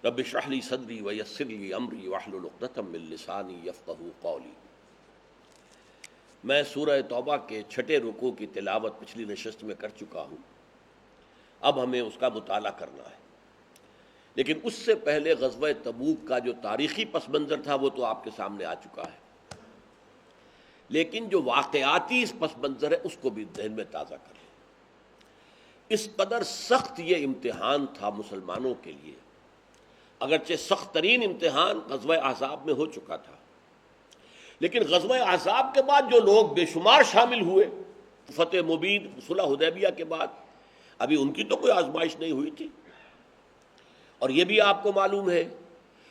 رب اشرح لی صدری ویسر لی امری واحلل عقدۃ من لسانی یفقہوا قولی۔ میں سورہ توبہ کے 6 رکوع کی تلاوت پچھلی نشست میں کر چکا ہوں، اب ہمیں اس کا مطالعہ کرنا ہے۔ لیکن اس سے پہلے غزوہ تبوک کا جو تاریخی پس منظر تھا وہ تو آپ کے سامنے آ چکا ہے، لیکن جو واقعاتی اس پس منظر ہے اس کو بھی ذہن میں تازہ کر لیں۔ اس قدر سخت یہ امتحان تھا مسلمانوں کے لیے، اگرچہ سخت ترین امتحان غزوہ احزاب میں ہو چکا تھا، لیکن غزوہ احزاب کے بعد جو لوگ بے شمار شامل ہوئے فتح مبین صلح حدیبیہ کے بعد، ابھی ان کی تو کوئی آزمائش نہیں ہوئی تھی۔ اور یہ بھی آپ کو معلوم ہے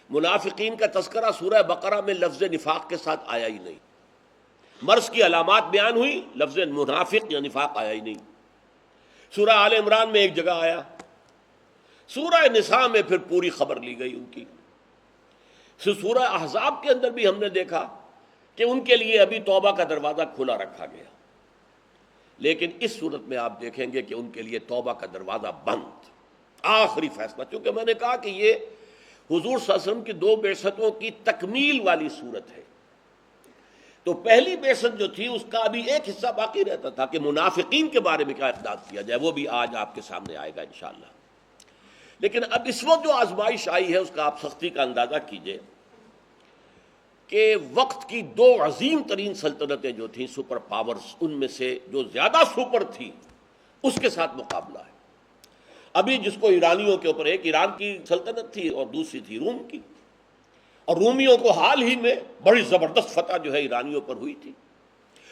منافقین کا تذکرہ سورہ بقرہ میں لفظ نفاق کے ساتھ آیا ہی نہیں۔ مرض کی علامات بیان ہوئی، لفظ منافق یا نفاق آیا ہی نہیں۔ سورہ آل عمران میں ایک جگہ آیا، سورہ نساء میں پھر پوری خبر لی گئی ان کی۔ سورہ احزاب کے اندر بھی ہم نے دیکھا کہ ان کے لیے ابھی توبہ کا دروازہ کھلا رکھا گیا، لیکن اس صورت میں آپ دیکھیں گے کہ ان کے لیے توبہ کا دروازہ بند، آخری فیصلہ۔ چونکہ میں نے کہا کہ یہ حضور صلی اللہ علیہ وسلم کی 2 بعثتوں کی تکمیل والی صورت ہے، تو پہلی بعثت جو تھی اس کا ابھی ایک حصہ باقی رہتا تھا کہ منافقین کے بارے میں کیا اقدام کیا جائے، وہ بھی آج آپ کے سامنے آئے گا انشاءاللہ۔ لیکن اب اس وقت جو آزمائش آئی ہے اس کا آپ سختی کا اندازہ کیجئے کہ وقت کی 2 عظیم ترین سلطنتیں جو تھیں سپر پاورز، ان میں سے جو زیادہ سپر تھی اس کے ساتھ مقابلہ ہے۔ ابھی جس کو ایرانیوں کے اوپر، ایک ایران کی سلطنت تھی اور دوسری تھی روم کی، اور رومیوں کو حال ہی میں بڑی زبردست فتح جو ہے ایرانیوں پر ہوئی تھی،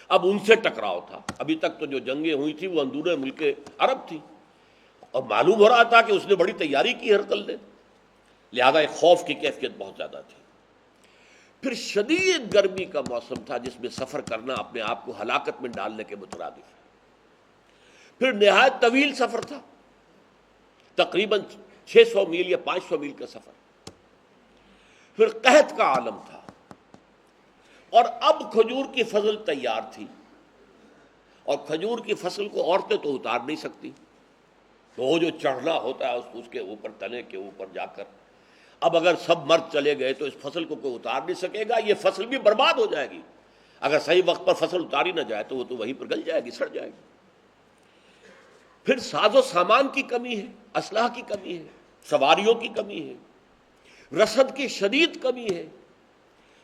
اب ان سے ٹکراؤ تھا۔ ابھی تک تو جو جنگیں ہوئی تھی وہ اندرون ملک عرب تھی، اور معلوم ہو رہا تھا کہ اس نے بڑی تیاری کی ہرقل نے، لہذا ایک خوف کی کیفیت بہت زیادہ تھی۔ پھر شدید گرمی کا موسم تھا جس میں سفر کرنا اپنے آپ کو ہلاکت میں ڈالنے کے مترادف ہے۔ پھر نہایت طویل سفر تھا، تقریباً 600 میل یا 500 میل کا سفر۔ پھر قحط کا عالم تھا، اور اب کھجور کی فصل تیار تھی، اور کھجور کی فصل کو عورتیں تو اتار نہیں سکتی، تو وہ جو چڑھنا ہوتا ہے اس کے اوپر، تنے کے اوپر جا کر، اب اگر سب مرد چلے گئے تو اس فصل کو کوئی اتار نہیں سکے گا، یہ فصل بھی برباد ہو جائے گی۔ اگر صحیح وقت پر فصل اتاری نہ جائے تو وہ تو وہیں پر گل جائے گی، سڑ جائے گی۔ پھر ساز و سامان کی کمی ہے، اسلحہ کی کمی ہے، سواریوں کی کمی ہے، رسد کی شدید کمی ہے،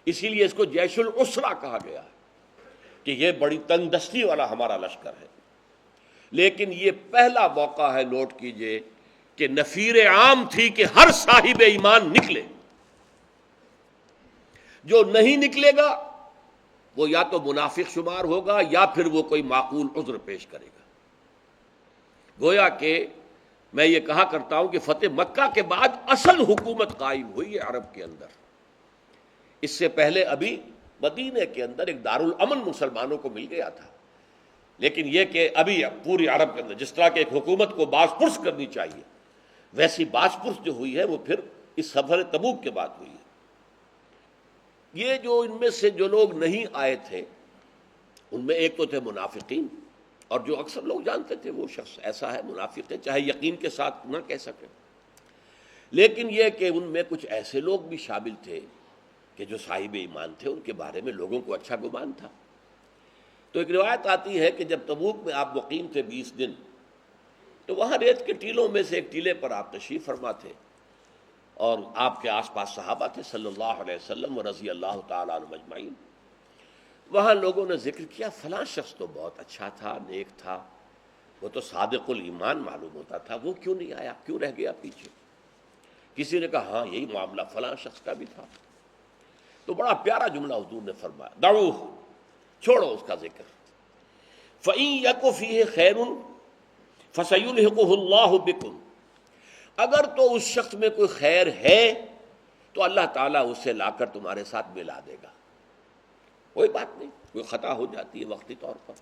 اسی لیے اس کو جیش العسرہ کہا گیا ہے کہ یہ بڑی تنگ دستی والا ہمارا لشکر ہے۔ لیکن یہ پہلا موقع ہے، نوٹ کیجئے، کہ نفیر عام تھی کہ ہر صاحب ایمان نکلے، جو نہیں نکلے گا وہ یا تو منافق شمار ہوگا یا پھر وہ کوئی معقول عذر پیش کرے گا۔ گویا کہ میں یہ کہا کرتا ہوں کہ فتح مکہ کے بعد اصل حکومت قائم ہوئی ہے عرب کے اندر۔ اس سے پہلے ابھی مدینے کے اندر ایک دارالامن مسلمانوں کو مل گیا تھا، لیکن یہ کہ ابھی پوری عرب کے اندر جس طرح کہ ایک حکومت کو باز پرس کرنی چاہیے، ویسی باز پرس جو ہوئی ہے وہ پھر اس سفر تبوک کے بعد ہوئی ہے۔ یہ جو ان میں سے جو لوگ نہیں آئے تھے ان میں ایک تو تھے منافقین، اور جو اکثر لوگ جانتے تھے وہ شخص ایسا ہے منافق ہے، چاہے یقین کے ساتھ نہ کہہ سکیں، لیکن یہ کہ ان میں کچھ ایسے لوگ بھی شامل تھے کہ جو صاحب ایمان تھے، ان کے بارے میں لوگوں کو اچھا گمان تھا۔ تو ایک روایت آتی ہے کہ جب تبوک میں آپ مقیم تھے 20 دن، تو وہاں ریت کے ٹیلوں میں سے ایک ٹیلے پر آپ تشریف فرما تھے، اور آپ کے آس پاس صحابہ تھے صلی اللہ علیہ وسلم و رضی اللہ تعالیٰ عنہم اجمعین۔ وہاں لوگوں نے ذکر کیا فلاں شخص تو بہت اچھا تھا، نیک تھا، وہ تو صادق الایمان معلوم ہوتا تھا، وہ کیوں نہیں آیا، کیوں رہ گیا پیچھے؟ کسی نے کہا ہاں یہی معاملہ فلاں شخص کا بھی تھا۔ تو بڑا پیارا جملہ حضور نے فرمایا، دعوہ، چھوڑو اس کا ذکر، فَإِن يَكُ فِيهِ خَيْرٌ فَسَيُلْحِقُهُ اللَّهُ بِكُمْ، اگر تو اس شخص میں کوئی خیر ہے تو اللہ تعالیٰ اسے لا کر تمہارے ساتھ ملا دے گا۔ کوئی بات نہیں، کوئی خطا ہو جاتی ہے وقتی طور پر،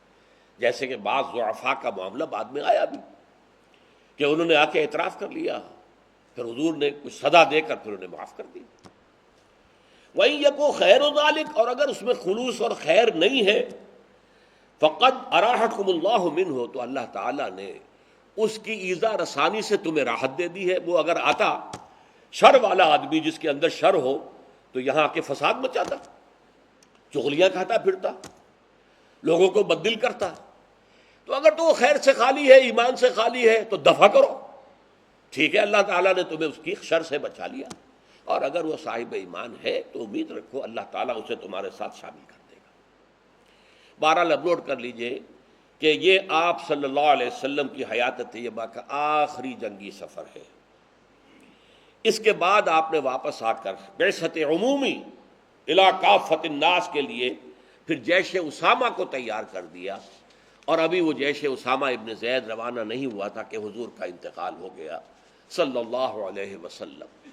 جیسے کہ بعض ضعفاء کا معاملہ بعد میں آیا بھی کہ انہوں نے آ کے اعتراف کر لیا، پھر حضور نے کچھ سزا دے کر پھر انہیں معاف کر دی۔ وَإِن يَكُ خَيْرُ ذَلِكَ، اور اگر اس میں خلوص اور خیر نہیں ہے، فَقَدْ أَرَاحَكُمُ اللَّهُ مِنْهُ، تو اللہ تعالیٰ نے اس کی ایذا رسانی سے تمہیں راحت دے دی ہے۔ وہ اگر آتا شر والا آدمی جس کے اندر شر ہو تو یہاں آ کے فساد مچاتا، چغلیاں کھاتا پھرتا، لوگوں کو بددل کرتا. تو اگر تو وہ خیر سے خالی ہے، ایمان سے خالی ہے تو دفع کرو. ٹھیک ہے، اللہ تعالیٰ نے تمہیں اس کی شر سے بچا لیا، اور اگر وہ صاحب ایمان ہے تو امید رکھو اللہ تعالیٰ اسے تمہارے ساتھ شامل کر دے گا. بہرحال اب نوٹ کر لیجئے کہ یہ آپ صلی اللہ علیہ وسلم کی حیات طیبہ کا آخری جنگی سفر ہے. اس کے بعد آپ نے واپس آ کر بعثت عمومی الی کافۃ الناس کے لیے پھر جیش اسامہ کو تیار کر دیا، اور ابھی وہ جیش اسامہ ابن زید روانہ نہیں ہوا تھا کہ حضور کا انتقال ہو گیا صلی اللہ علیہ وسلم.